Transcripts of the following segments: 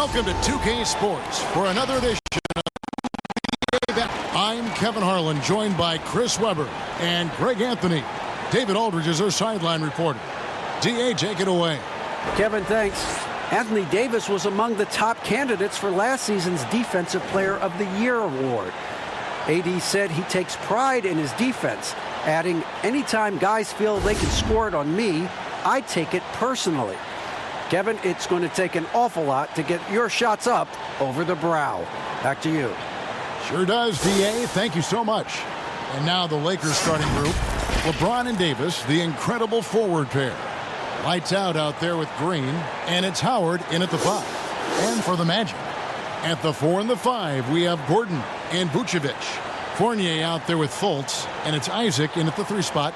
Welcome to 2K Sports for another edition of I'm Kevin Harlan, joined by Chris Webber and Greg Anthony. David Aldridge is our sideline reporter. DA, take it away. Kevin, thanks. Anthony Davis was among the top candidates for last season's Defensive Player of the Year award. AD said he takes pride in his defense, adding, "Anytime guys feel they can score it on me, I take it personally." Kevin, it's going to take an awful lot to get your shots up over the brow. Back to you. Sure does, DA. Thank you so much. And now the Lakers starting group. LeBron and Davis, the incredible forward pair. Lights out there with Green, and it's Howard in at the 5. And for the Magic, at the 4 and the 5, we have Gordon and Vucevic. Fournier out there with Fultz, and it's Isaac in at the 3 spot.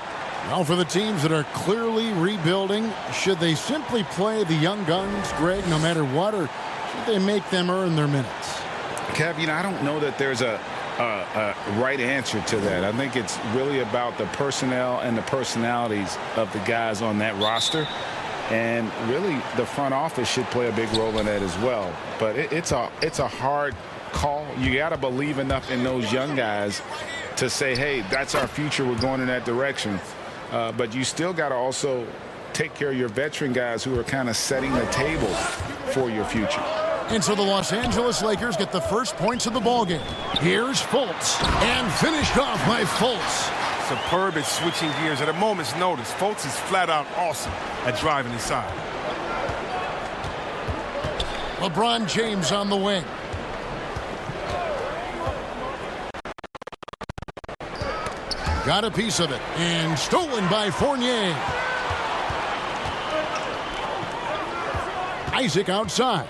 Now for the teams that are clearly rebuilding, should they simply play the young guns, Greg, no matter what, or should they make them earn their minutes? Kev, I don't know that there's a right answer to that. I think it's really about the personnel and the personalities of the guys on that roster. And really, the front office should play a big role in that as well. But it's a hard call. You got to believe enough in those young guys to say, hey, that's our future. We're going in that direction. But you still got to also take care of your veteran guys who are kind of setting the table for your future. And so the Los Angeles Lakers get the first points of the ballgame. Here's Fultz, and finished off by Fultz. Superb at switching gears at a moment's notice. Fultz is flat out awesome at driving inside. LeBron James on the wing. Got a piece of it, and stolen by Fournier. Isaac outside.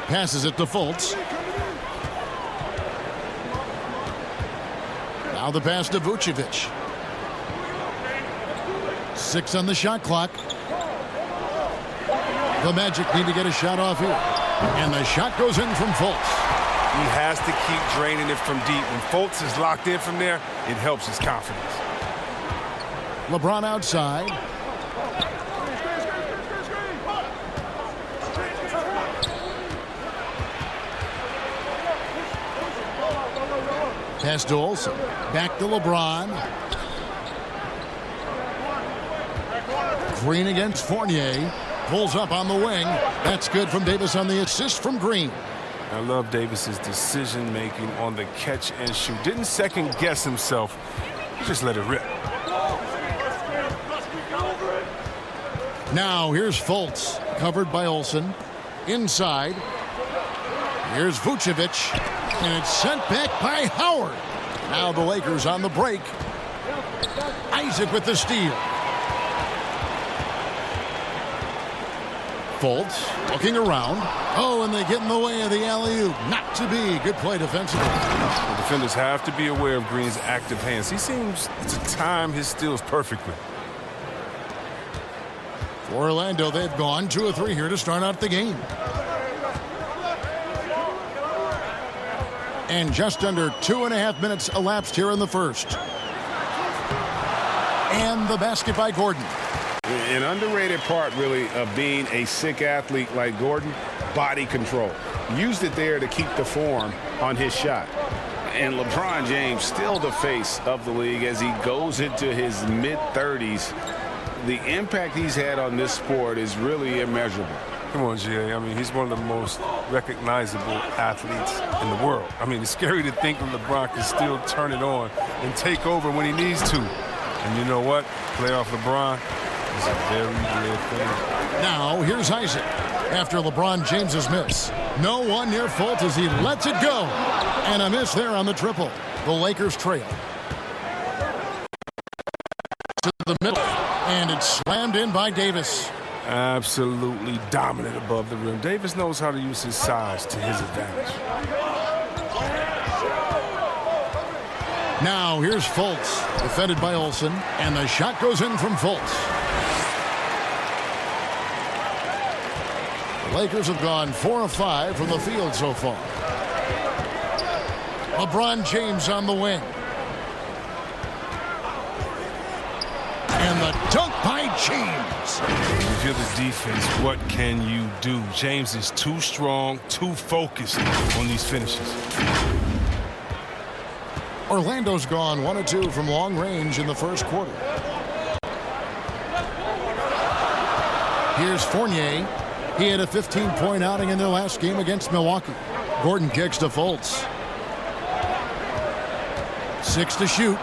Passes it to Fultz. Now the pass to Vucevic. 6 on the shot clock. The Magic need to get a shot off here. And the shot goes in from Fultz. He has to keep draining it from deep. When Fultz is locked in from there, it helps his confidence. LeBron outside. Pass to Olsen. Back to LeBron. Green against Fournier. Pulls up on the wing. That's good from Davis on the assist from Green. I love Davis's decision-making on the catch and shoot. Didn't second-guess himself. He just let it rip. Now here's Fultz, covered by Olsen. Inside. Here's Vucevic. And it's sent back by Howard. Now the Lakers on the break. Isaac with the steal. Fultz looking around. Oh, and they get in the way of the alley-oop. Not to be. Good play defensively. The defenders have to be aware of Green's active hands. He seems to time his steals perfectly. For Orlando, they've gone 2 of 3 here to start out the game. And just under 2.5 minutes elapsed here in the first. And the basket by Gordon. An underrated part, really, of being a sick athlete like Gordon, body control. Used it there to keep the form on his shot. And LeBron James, still the face of the league as he goes into his mid-30s. The impact he's had on this sport is really immeasurable. Come on, Jay. I mean, he's one of the most recognizable athletes in the world. I mean, it's scary to think that LeBron can still turn it on and take over when he needs to. And you know what? Playoff LeBron is a very real thing. Now, here's Isaac after LeBron James's miss. No one near Fultz as he lets it go. And a miss there on the triple. The Lakers trail. To the middle. And it's slammed in by Davis. Absolutely dominant above the rim. Davis knows how to use his size to his advantage. Now here's Fultz, defended by Olsen, and the shot goes in from Fultz. The Lakers have gone 4 of 5 from the field so far. LeBron James on the wing. And the dunk by James. If you're the defense, what can you do? James is too strong, too focused on these finishes. Orlando's gone 1 of 2 from long range in the first quarter. Here's Fournier. He had a 15-point outing in their last game against Milwaukee. Gordon kicks to Fultz. 6 to shoot.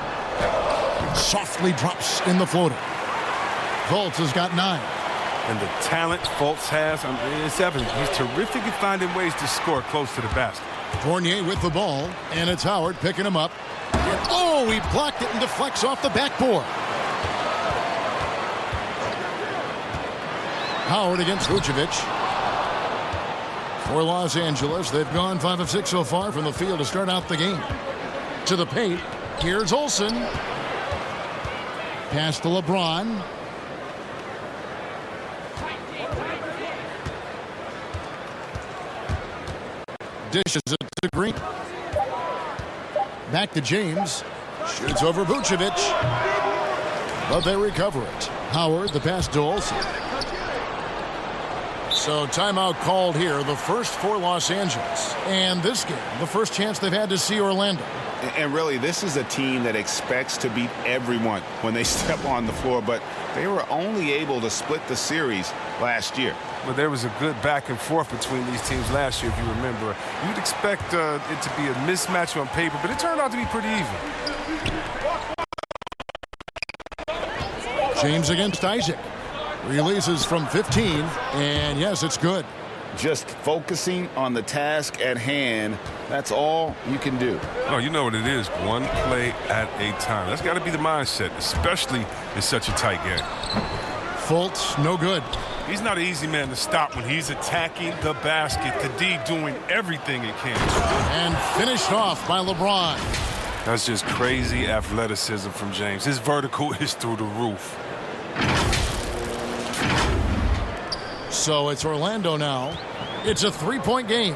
Softly drops in the floater. Fultz has got 9. And the talent Fultz has, it's evident. He's terrific at finding ways to score close to the basket. Fournier with the ball, and it's Howard picking him up. Oh, he blocked it and deflects off the backboard. Howard against Vucevic. For Los Angeles, they've gone 5 of 6 so far from the field to start out the game. To the paint, here's Olsen. Pass to LeBron. Dishes it to Green. Back to James. Shoots over Vucevic. But they recover it. Howard, the pass to Olsen. So timeout called here, the first for Los Angeles. And this game, the first chance they've had to see Orlando. And really, this is a team that expects to beat everyone when they step on the floor, but they were only able to split the series last year. But there was a good back and forth between these teams last year, if you remember. You'd expect it to be a mismatch on paper, but it turned out to be pretty even. James against Isaac. Releases from 15, and yes, it's good. Just focusing on the task at hand, that's all you can do. Oh, you know what it is, one play at a time. That's got to be the mindset, especially in such a tight game. Fultz, no good. He's not an easy man to stop when he's attacking the basket. The D doing everything it can. And finished off by LeBron. That's just crazy athleticism from James. His vertical is through the roof. So it's Orlando now. It's a 3-point game.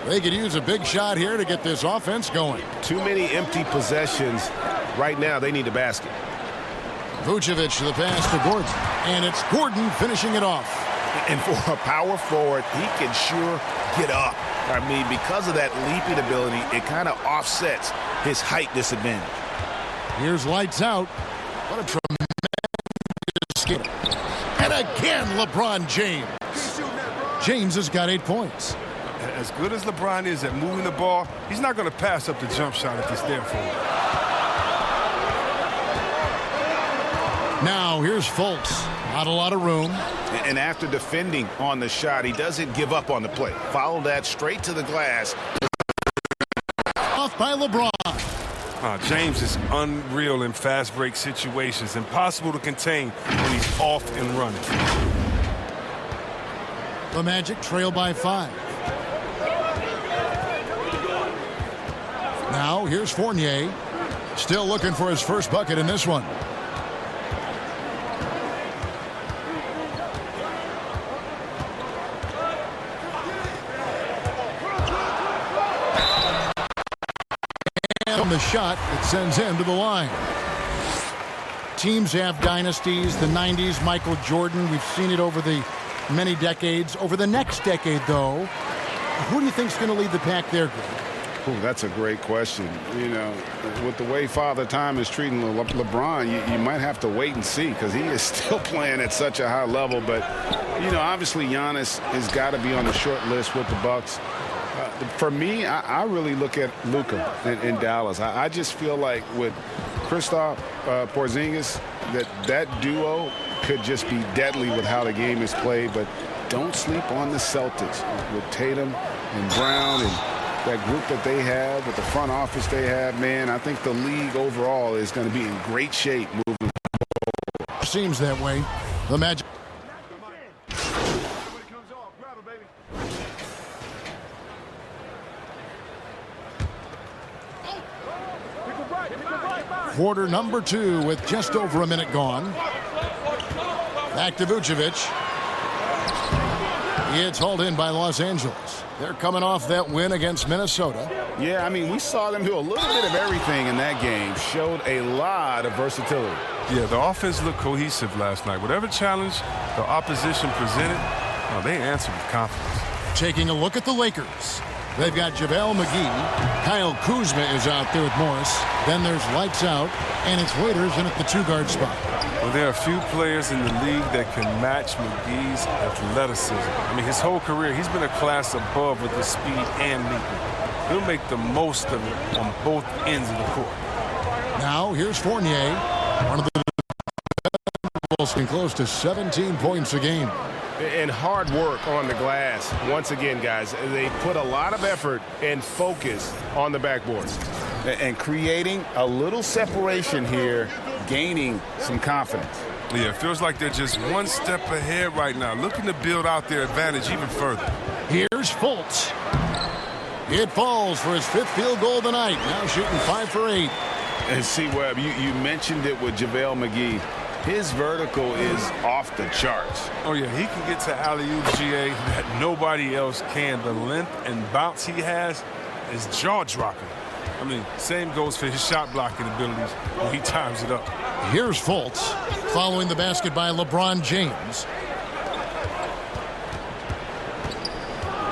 They could use a big shot here to get this offense going. Too many empty possessions. Right now, they need a basket. Vucevic to the pass to Gordon. And it's Gordon finishing it off. And for a power forward, he can sure get up. I mean, because of that leaping ability, it kind of offsets his height disadvantage. Here's lights out. What a tremendous skip. And again, LeBron James. James has got 8 points. As good as LeBron is at moving the ball, he's not going to pass up the jump shot if it's there for him. Now here's Fultz. Not a lot of room. And after defending on the shot, he doesn't give up on the play. Follow that straight to the glass. Off by LeBron. James is unreal in fast break situations. Impossible to contain when he's off and running. The Magic trail by 5. Now here's Fournier. Still looking for his first bucket in this one. The shot that sends him to the line. Teams have dynasties. The 90s, Michael Jordan. We've seen it over the many decades. Over the next decade, though, who do you think is going to lead the pack there, Greg? Ooh, that's a great question. You know, with the way Father Time is treating LeBron, you might have to wait and see because he is still playing at such a high level. But, you know, obviously Giannis has got to be on the short list with the Bucks. For me, I really look at Luka in Dallas. I just feel like with Kristaps Porzingis, that duo could just be deadly with how the game is played. But don't sleep on the Celtics with Tatum and Brown and that group that they have, with the front office they have. Man, I think the league overall is going to be in great shape moving forward. Seems that way. The Magic. Quarter number 2 with just over a minute gone. Back to Vucevic. It's hauled in by Los Angeles. They're coming off that win against Minnesota. Yeah, I mean, we saw them do a little bit of everything in that game. Showed a lot of versatility. Yeah, the offense looked cohesive last night. Whatever challenge the opposition presented, they answered with confidence. Taking a look at the Lakers. They've got JaVale McGee. Kyle Kuzma is out there with Morris. Then there's lights out, and it's Waiters in at the two-guard spot. Well, there are a few players in the league that can match McGee's athleticism. I mean, his whole career, he's been a class above with his speed and leaping. He'll make the most of it on both ends of the court. Now, here's Fournier. One of the best, close to 17 points a game. And hard work on the glass. Once again, guys, they put a lot of effort and focus on the backboards. And creating a little separation here, gaining some confidence. Yeah, it feels like they're just one step ahead right now, looking to build out their advantage even further. Here's Fultz. It falls for his 5th field goal of the night. Now shooting 5 for 8. And see, Webb, you mentioned it with JaVale McGee. His vertical is off the charts. Oh, yeah, he can get to alley-oop, GA, that nobody else can. The length and bounce he has is jaw-dropping. I mean, same goes for his shot-blocking abilities when he times it up. Here's Fultz, following the basket by LeBron James.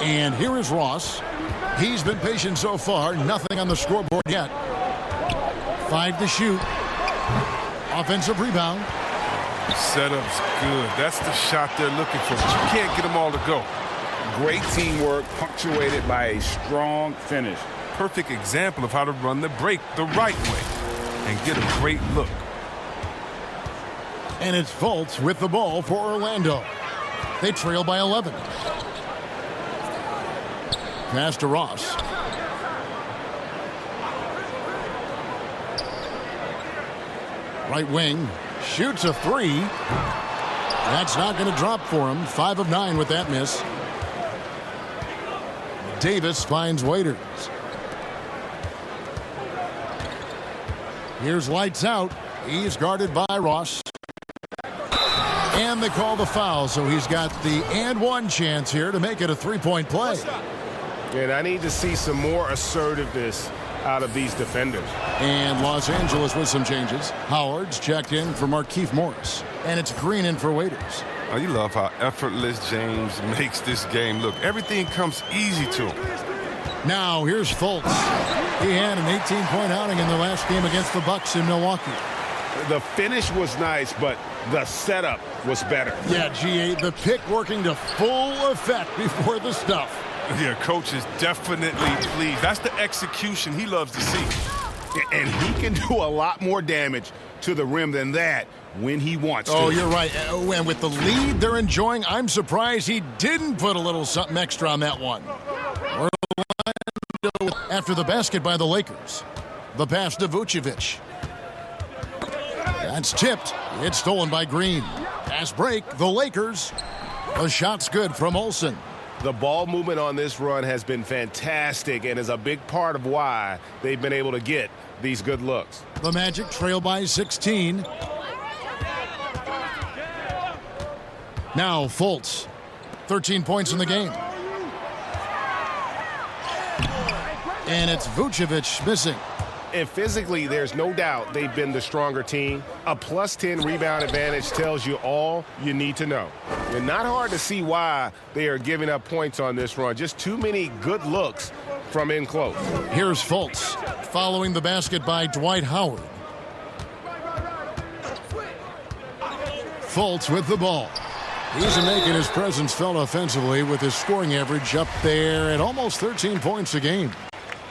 And here is Ross. He's been patient so far. Nothing on the scoreboard yet. 5 to shoot. Offensive rebound. Setup's good. That's the shot they're looking for, but you can't get them all to go. Great teamwork, punctuated by a strong finish. Perfect example of how to run the break the right way and get a great look. And it's Fultz with the ball for Orlando. They trail by 11. Pass to Ross. Right wing, shoots a 3. That's not going to drop for him. 5 of 9 with that miss. Davis finds Waiters. Here's lights out. He's guarded by Ross. And they call the foul, so he's got the and one chance here to make it a 3-point play. And I need to see some more assertiveness out of these defenders. And Los Angeles with some changes. Howard's checked in for Markieff Morris. And it's Green in for Waiters. Oh, you love how effortless James makes this game look. Everything comes easy to him. Now here's Fultz. He had an 18-point outing in the last game against the Bucks in Milwaukee. The finish was nice, but the setup was better. Yeah, GA, the pick working to full effect before the stuff. Yeah, coach is definitely pleased. That's the execution he loves to see. And he can do a lot more damage to the rim than that when he wants to. Oh, you're right. And with the lead they're enjoying, I'm surprised he didn't put a little something extra on that one. After the basket by the Lakers. The pass to Vucevic. That's tipped. It's stolen by Green. Pass break, the Lakers. The shot's good from Olsen. The ball movement on this run has been fantastic and is a big part of why they've been able to get these good looks. The Magic trail by 16. Now Fultz. 13 points in the game. And it's Vucevic missing. And physically, there's no doubt they've been the stronger team. A plus 10 rebound advantage tells you all you need to know. And not hard to see why they are giving up points on this run. Just too many good looks from in close. Here's Fultz, following the basket by Dwight Howard. Fultz with the ball. He's making his presence felt offensively with his scoring average up there at almost 13 points a game.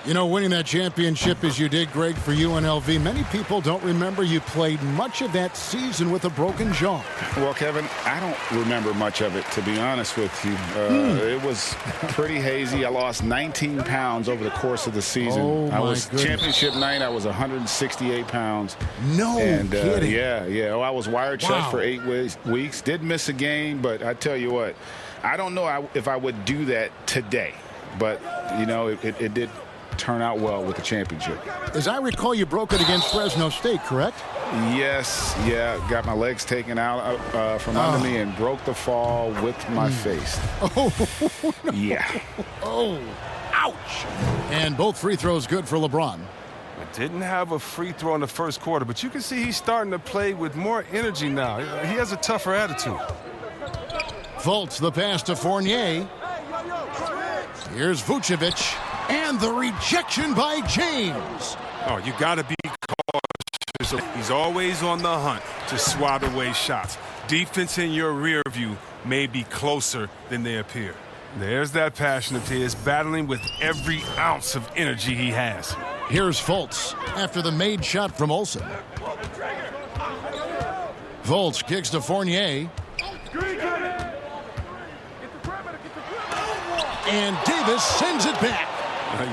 You know, winning that championship as you did, Greg, for UNLV, many people don't remember you played much of that season with a broken jaw. Well, Kevin, I don't remember much of it, to be honest with you. It was pretty hazy. I lost 19 pounds over the course of the season. Oh, I was goodness. championship night. I was 168 pounds. No kidding. Yeah. Oh, I was wired shut Wow. for 8 weeks. Did miss a game, but I tell you what, I don't know if I would do that today. But, you know, it did turn out well with the championship. As I recall, you broke it against Fresno State, correct? Yes, yeah. Got my legs taken out from under me and broke the fall with my face. Oh, Yeah. oh, ouch. And both free throws good for LeBron. Didn't have a free throw in the first quarter, but you can see he's starting to play with more energy now. He has a tougher attitude. Fultz the pass to Fournier. Here's Vucevic. And the rejection by James. Oh, you got to be cautious. He's always on the hunt to swat away shots. Defense in your rear view may be closer than they appear. There's that passion of his, battling with every ounce of energy he has. Here's Fultz after the made shot from Olsen. Fultz kicks to Fournier. And Davis sends it back.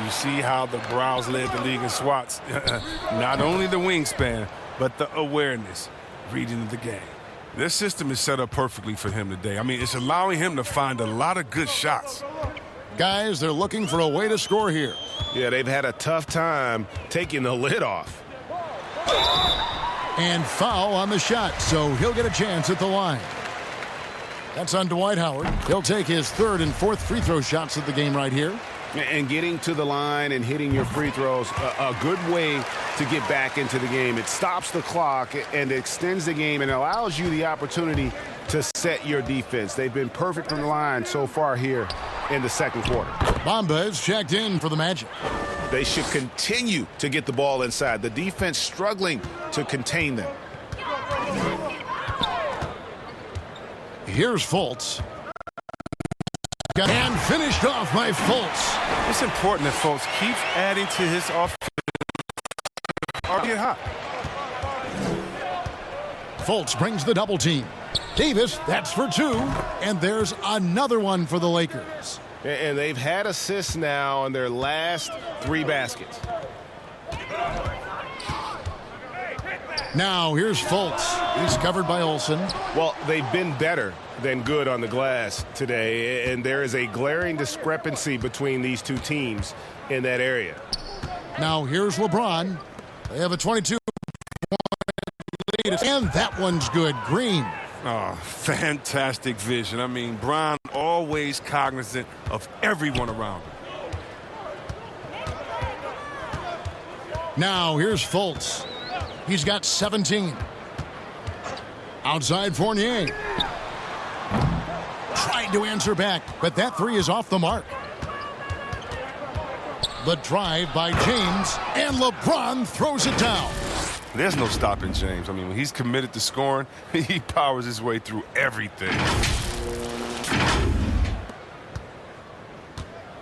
You see how the Browns led the league in swats. Not only the wingspan, but the awareness, reading of the game. This system is set up perfectly for him today. I mean, it's allowing him to find a lot of good shots. Guys, they're looking for a way to score here. Yeah, they've had a tough time taking the lid off. And foul on the shot, so he'll get a chance at the line. That's on Dwight Howard. He'll take his third and fourth free throw shots of the game right here. And getting to the line and hitting your free throws, a good way to get back into the game. It stops the clock and extends the game and allows you the opportunity to set your defense. They've been perfect from the line so far here in the second quarter. Bamba is checked in for the Magic. They should continue to get the ball inside. The defense struggling to contain them. Here's Fultz. And finished off by Fultz. It's important that Fultz keeps adding to his offense or get hot. Fultz brings the double team. Davis, that's for two. And there's another one for the Lakers. And they've had assists now on their last three baskets. Now here's Fultz. He's covered by Olsen. Well, they've been better than good on the glass today, and there is a glaring discrepancy between these two teams in that area. Now here's LeBron. They have a 22-point lead, and that one's good. Green. Oh, fantastic vision. I mean, Bron always cognizant of everyone around him. Now here's Fultz. He's got 17. Outside Fournier. Tried to answer back, but that three is off the mark. The drive by James, and LeBron throws it down. There's no stopping James. I mean, when he's committed to scoring, he powers his way through everything.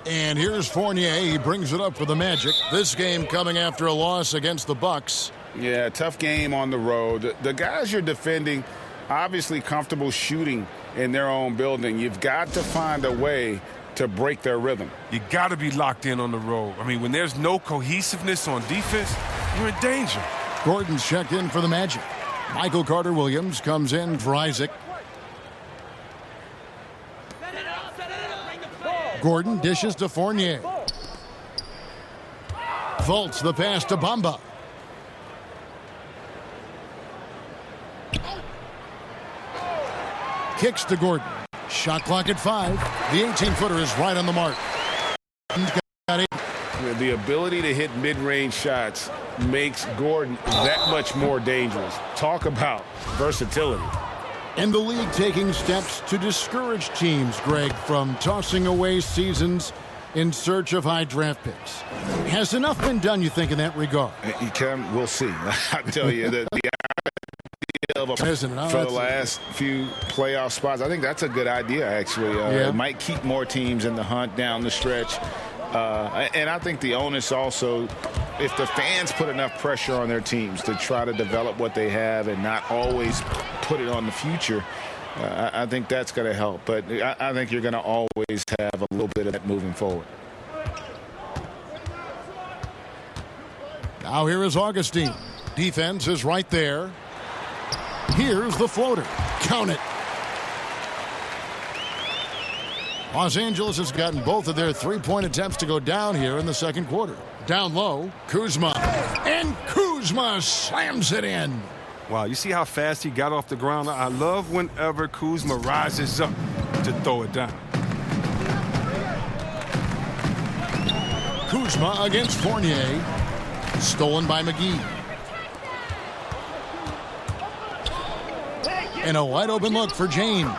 And here's Fournier. He brings it up for the Magic. This game coming after a loss against the Bucks. Yeah, tough game on the road. The guys you're defending, obviously comfortable shooting in their own building. You've got to find a way to break their rhythm. You got to be locked in on the road. I mean, when there's no cohesiveness on defense, you're in danger. Gordon's checked in for the Magic. Michael Carter-Williams comes in for Isaac. Gordon dishes to Fournier. Fultz the pass to Bamba. Kicks to Gordon. Shot clock at 5. The 18-footer is right on the mark. The ability to hit mid-range shots makes Gordon that much more dangerous. Talk about versatility. And the league taking steps to discourage teams, Greg, from tossing away seasons in search of high draft picks. Has enough been done, you think, in that regard? We'll see. I tell you, the for the last few playoff spots, I think that's a good idea, actually. It might keep more teams in the hunt down the stretch. And I think the onus also, if the fans put enough pressure on their teams to try to develop what they have and not always put it on the future, I think that's going to help. But I think you're going to always have a little bit of that moving forward. Now here is Augustine. Defense is right there. Here's the floater. Count it. Los Angeles has gotten both of their three-point attempts to go down here in the second quarter. Down low, Kuzma. And Kuzma slams it in. Wow, you see how fast he got off the ground? I love whenever Kuzma rises up to throw it down. Kuzma against Fournier. Stolen by McGee. And a wide open look for James.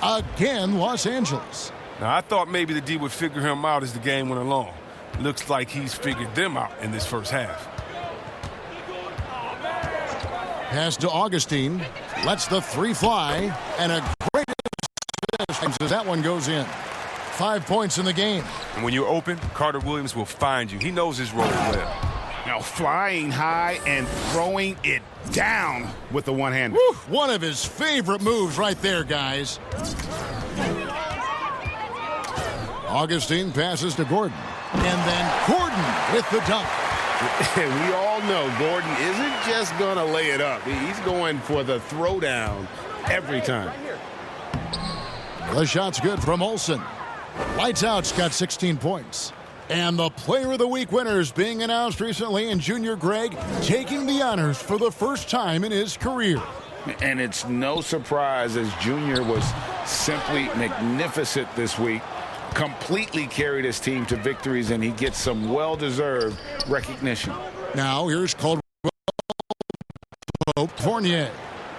Again, Los Angeles. Now, I thought maybe the D would figure him out as the game went along. Looks like he's figured them out in this first half. Pass to Augustine. Lets the three fly. And a great assist as that one goes in. 5 points in the game. And when you're open, Carter Williams will find you. He knows his role well. Now flying high and throwing it down with the one-hander. One of his favorite moves right there, guys. Augustine passes to Gordon. And then Gordon with the dunk. We all know Gordon isn't just going to lay it up. He's going for the throwdown every time. The shot's good from Olsen. Lights Out's got 16 points. And the Player of the Week winners being announced recently, and Junior Greg taking the honors for the first time in his career. And it's no surprise, as Junior was simply magnificent this week. Completely carried his team to victories, and he gets some well-deserved recognition. Now here's Caldwell Fournier.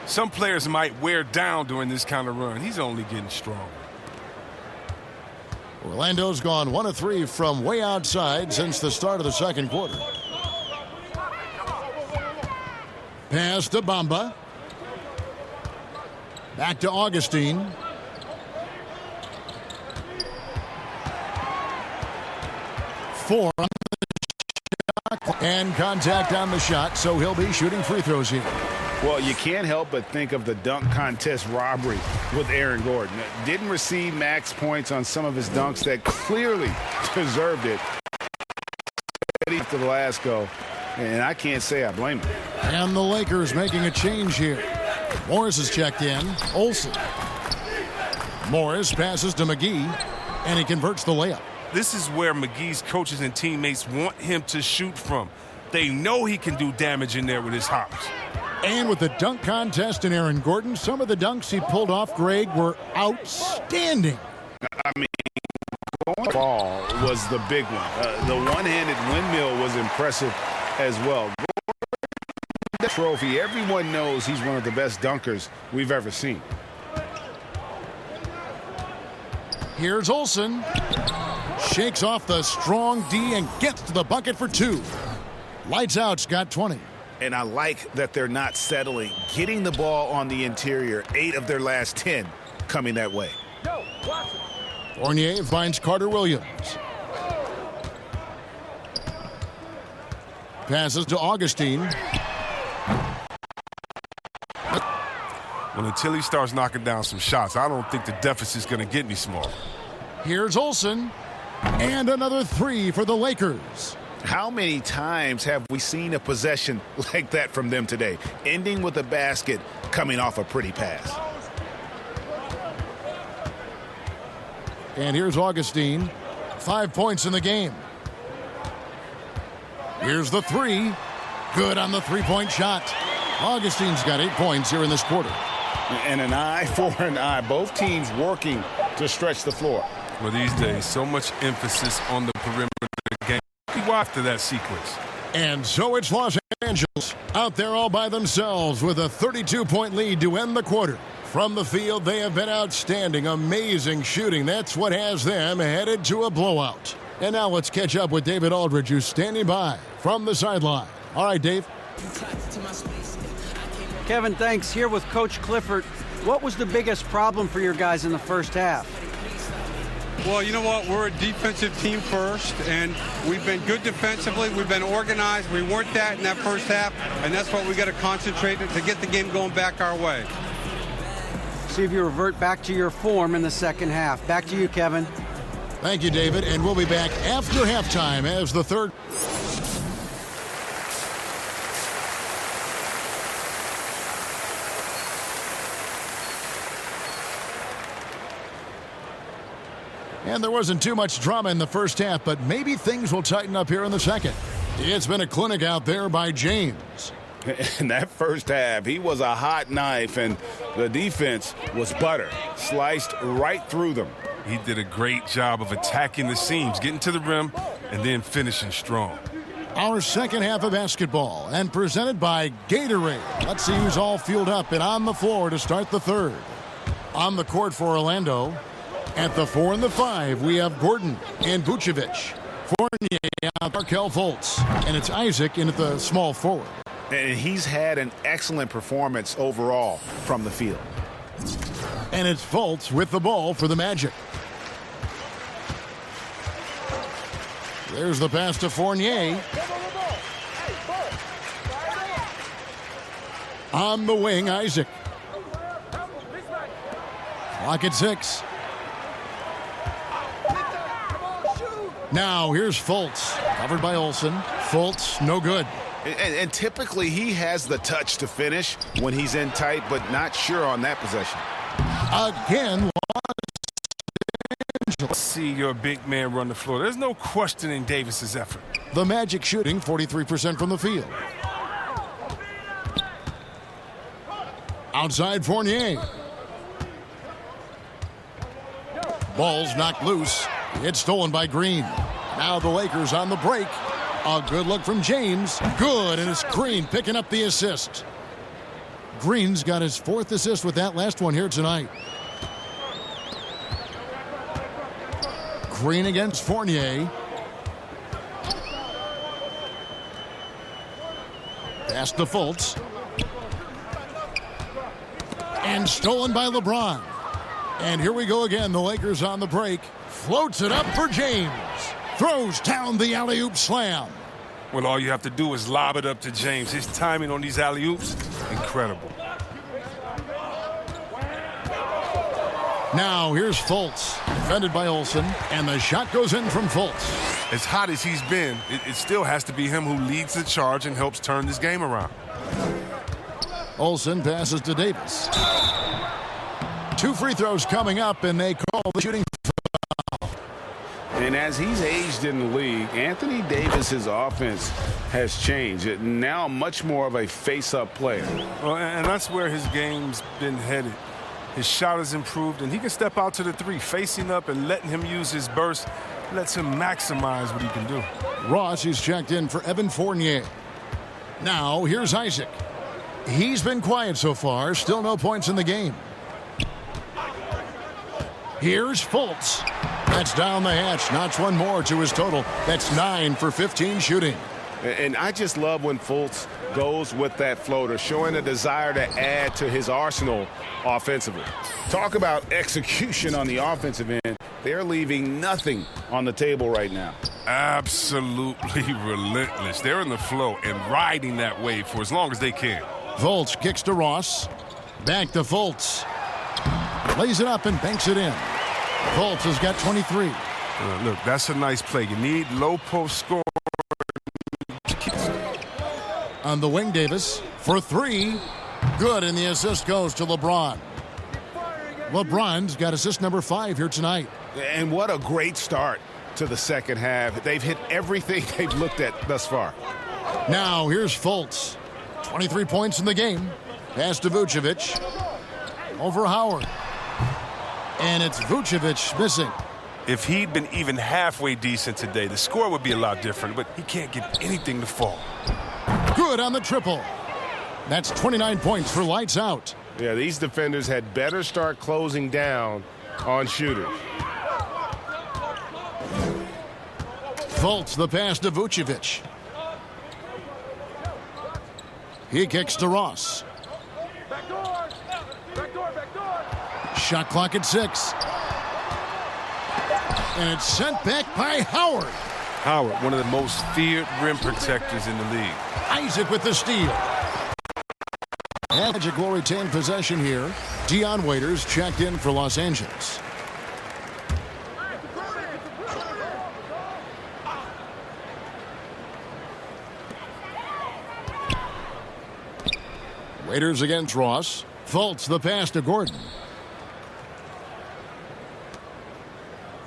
Some players might wear down during this kind of run. He's only getting stronger. Orlando's gone 1 of 3 from way outside since the start of the second quarter. Pass to Bamba. Back to Augustine. Four on the shot. And contact on the shot, so he'll be shooting free throws here. Well, you can't help but think of the dunk contest robbery with Aaron Gordon. Didn't receive max points on some of his dunks that clearly deserved it after the last go, and I can't say I blame him. And the Lakers making a change here. Morris is checked in. Olsen. Morris passes to McGee, and he converts the layup. This is where McGee's coaches and teammates want him to shoot from. They know he can do damage in there with his hops. And with the dunk contest and Aaron Gordon, some of the dunks he pulled off, Greg, were outstanding. I mean, going ball was the big one. The one-handed windmill was impressive as well. The trophy, everyone knows he's one of the best dunkers we've ever seen. Here's Olsen. Shakes off the strong D and gets to the bucket for 2. Lights Out's got 20. And I like that they're not settling. Getting the ball on the interior, 8 of their last 10 coming that way. Fournier finds Carter Williams. Passes to Augustine. When until he starts knocking down some shots, I don't think the deficit's going to get any smaller. Here's Olsen. And another 3 for the Lakers. How many times have we seen a possession like that from them today, ending with a basket coming off a pretty pass? And here's Augustine. 5 points in the game. Here's the 3. Good on the three-point shot. Augustine's got 8 points here in this quarter. And an eye for an eye. Both teams working to stretch the floor. Well, these days, so much emphasis on the perimeter game. Go after that sequence. And so it's Los Angeles out there all by themselves with a 32-point lead to end the quarter. From the field, they have been outstanding, amazing shooting. That's what has them headed to a blowout. And now let's catch up with David Aldridge, who's standing by from the sideline. All right, Dave. Kevin, thanks. Here with Coach Clifford. What was the biggest problem for your guys in the first half? Well, you know what? We're a defensive team first, and we've been good defensively. We've been organized. We weren't that in that first half, and that's what we got to concentrate on to get the game going back our way. See if you revert back to your form in the second half. Back to you, Kevin. Thank you, David, and we'll be back after halftime as the third. And there wasn't too much drama in the first half, but maybe things will tighten up here in the second. It's been a clinic out there by James. In that first half, he was a hot knife, and the defense was butter, sliced right through them. He did a great job of attacking the seams, getting to the rim, and then finishing strong. Our second half of basketball, and presented by Gatorade. Let's see who's all fueled up and on the floor to start the third. On the court for Orlando. At the 4 and the 5, we have Gordon and Vucevic. Fournier out, Markelle Fultz. And it's Isaac in at the small forward. And he's had an excellent performance overall from the field. And it's Fultz with the ball for the Magic. There's the pass to Fournier. On the wing, Isaac. Clock at 6. Now here's Fultz. Covered by Olsen. Fultz, no good. And typically he has the touch to finish when he's in tight, but not sure on that possession. Again, Let's see your big man run the floor. There's no questioning Davis's effort. the Magic shooting 43% from the field. Outside Fournier. Ball's knocked loose. It's stolen by Green. Now the Lakers on the break. A good look from James. Good, and it's Green picking up the assist. Green's got his 4th assist with that last one here tonight. Green against Fournier. Pass to Fultz. And stolen by LeBron. And here we go again. The Lakers on the break. Floats it up for James. Throws down the alley-oop slam. Well, all you have to do is lob it up to James. His timing on these alley-oops, incredible. Now here's Fultz, defended by Olsen, and the shot goes in from Fultz. As hot as he's been, it still has to be him who leads the charge and helps turn this game around. Olsen passes to Davis. 2 free throws coming up, and they call the shooting foul. And as he's aged in the league, Anthony Davis's offense has changed. Now much more of a face-up player. Well, and that's where his game's been headed. His shot has improved, and he can step out to the 3, facing up and letting him use his burst. Lets him maximize what he can do. Ross is checked in for Evan Fournier. Now here's Isaac. He's been quiet so far. Still no points in the game. Here's Fultz. That's down the hatch. Notch one more to his total. That's 9 for 15 shooting. And I just love when Fultz goes with that floater, showing a desire to add to his arsenal offensively. Talk about execution on the offensive end. They're leaving nothing on the table right now. Absolutely relentless. They're in the flow and riding that wave for as long as they can. Fultz kicks to Ross. Back to Fultz. Lays it up and banks it in. Fultz has got 23. Look, that's a nice play. You need low post score. On the wing, Davis for 3. Good, and the assist goes to LeBron. LeBron's got assist number 5 here tonight. And what a great start to the second half. They've hit everything they've looked at thus far. Now here's Fultz. 23 points in the game. Pass to Vucevic. Over Howard. And it's Vucevic missing. If he'd been even halfway decent today, the score would be a lot different, but he can't get anything to fall. Good on the triple. That's 29 points for lights out. Yeah, these defenders had better start closing down on shooters. Fultz the pass to Vucevic. He kicks to Ross. Shot clock at 6. And it's sent back by Howard. Howard, one of the most feared rim protectors in the league. Isaac with the steal. Magic will retain possession here. Dion Waiters checked in for Los Angeles. Waiters against Ross. Fultz the pass to Gordon.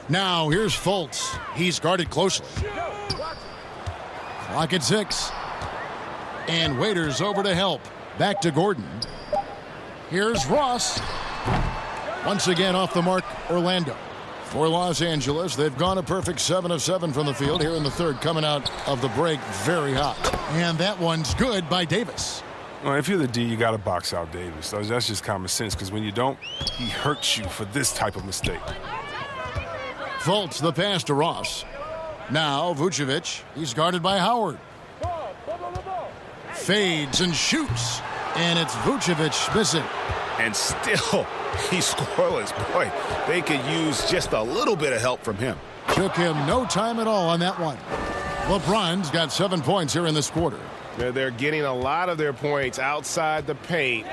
Now here's Fultz. He's guarded closely. Clock at 6. And Waiters over to help. Back to Gordon. Here's Ross. Once again off the mark, Orlando. For Los Angeles, they've gone a perfect 7 of 7 from the field here in the third, coming out of the break very hot. And that one's good by Davis. Well, if you're the D, you got to box out Davis. That's just common sense, because when you don't, he hurts you for this type of mistake. Fultz the pass to Ross. Now Vucevic. He's guarded by Howard. Fades and shoots. And it's Vucevic missing. And still, he's scoreless. Boy, they could use just a little bit of help from him. Took him no time at all on that one. LeBron's got 7 points here in this quarter. They're getting a lot of their points outside the paint.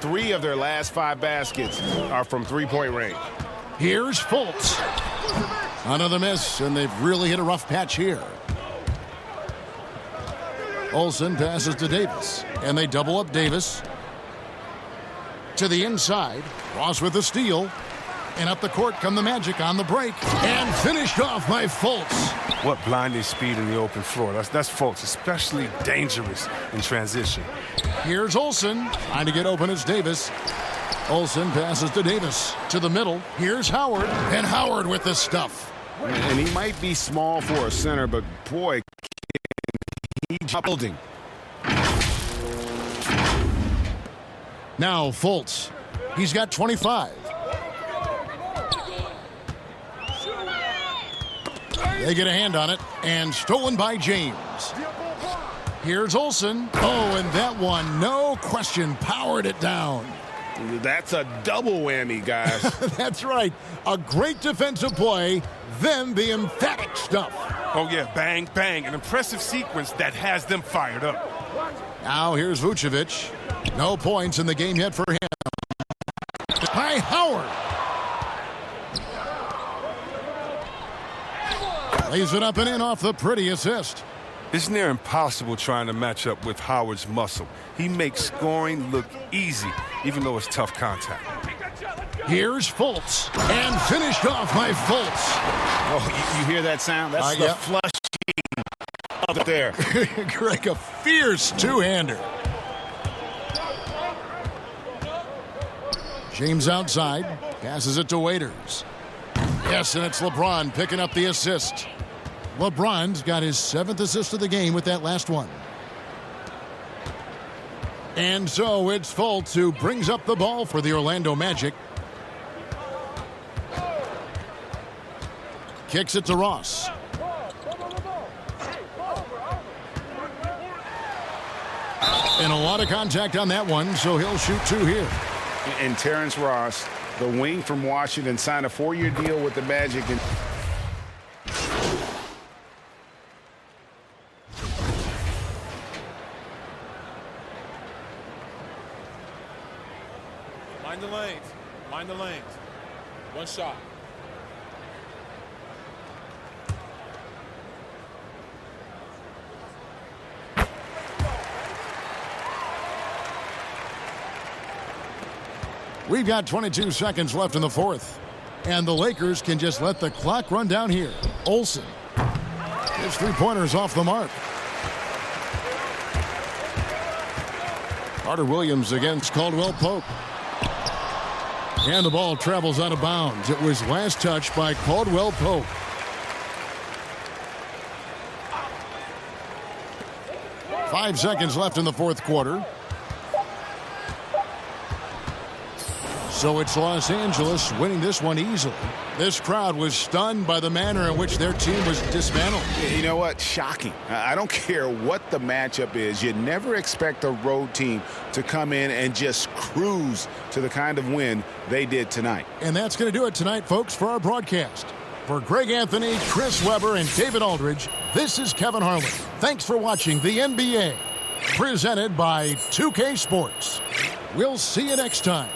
3 of their last 5 baskets are from three-point range. Here's Fultz. Another miss, and they've really hit a rough patch here. Olsen passes to Davis, and they double up Davis. To the inside, Ross with the steal. And up the court come the Magic on the break. And finished off by Fultz. What blinding speed in the open floor. That's Fultz, especially dangerous in transition. Here's Olsen, trying to get open as Davis. Olsen passes to Davis. To the middle, here's Howard. And Howard with the stuff. And he might be small for a center, but boy, he's building. Now Fultz. He's got 25. They get a hand on it, and stolen by James. Here's Olsen. Oh, and that one, no question, powered it down. That's a double whammy, guys. That's right. A great defensive play, then the emphatic stuff. Oh, yeah, bang, bang. An impressive sequence that has them fired up. Now here's Vucevic. No points in the game yet for him. By Howard. Lays it up and in off the pretty assist. It's near impossible trying to match up with Howard's muscle. He makes scoring look easy, even though it's tough contact. Here's Fultz. And finished off by Fultz. Oh, you hear that sound? That's the flushing up there. Greg, a fierce two-hander. James outside. Passes it to Waiters. Yes, and it's LeBron picking up the assist. LeBron's got his 7th assist of the game with that last one. And so it's Fultz who brings up the ball for the Orlando Magic. Kicks it to Ross. And a lot of contact on that one, so he'll shoot 2 here. And Terrence Ross, the wing from Washington, signed a 4-year deal with the Magic. And mind the lanes. Mind the lanes. One shot. We've got 22 seconds left in the fourth. And the Lakers can just let the clock run down here. Olsen. His 3-pointers off the mark. Carter Williams against Caldwell Pope. And the ball travels out of bounds. It was last touched by Caldwell Pope. Five seconds left in the fourth quarter. So it's Los Angeles winning this one easily. This crowd was stunned by the manner in which their team was dismantled. you know what? Shocking. I don't care what the matchup is. You never expect a road team to come in and just cruise to the kind of win they did tonight. And that's going to do it tonight, folks, for our broadcast. For Greg Anthony, Chris Webber, and David Aldridge, this is Kevin Harlan. Thanks for watching the NBA, presented by 2K Sports. We'll see you next time.